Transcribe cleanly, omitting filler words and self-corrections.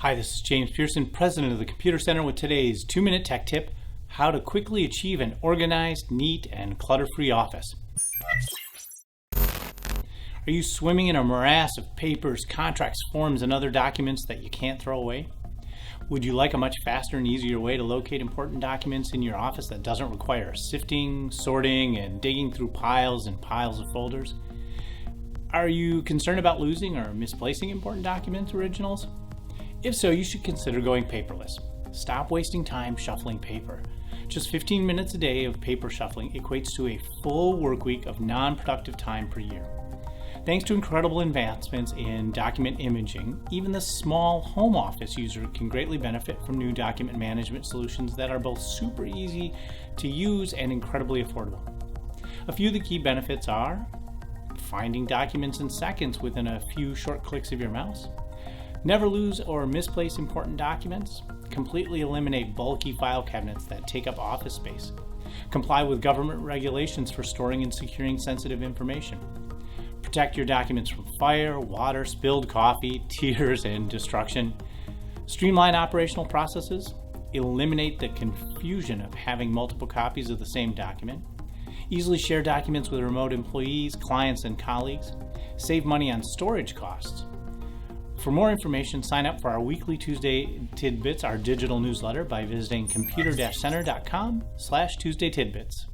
Hi, this is James Pearson, president of the Computer Center, with today's 2-minute tech tip: how to quickly achieve an organized, neat, and clutter-free office. Are you swimming in a morass of papers, contracts, forms, and other documents that you can't throw away? Would you like a much faster and easier way to locate important documents in your office that doesn't require sifting, sorting, and digging through piles and piles of folders? Are you concerned about losing or misplacing important document originals? If so, you should consider going paperless. Stop wasting time shuffling paper. Just 15 minutes a day of paper shuffling equates to a full work week of non-productive time per year. Thanks to incredible advancements in document imaging, even the small home office user can greatly benefit from new document management solutions that are both super easy to use and incredibly affordable. A few of the key benefits are finding documents in seconds within a few short clicks of your mouse, never lose or misplace important documents, completely eliminate bulky file cabinets that take up office space, comply with government regulations for storing and securing sensitive information, protect your documents from fire, water, spilled coffee, tears, and destruction, streamline operational processes, eliminate the confusion of having multiple copies of the same document, easily share documents with remote employees, clients, and colleagues, save money on storage costs. For more information, sign up for our weekly Tuesday Tidbits, our digital newsletter, by visiting computer-center.com/Tuesday Tidbits.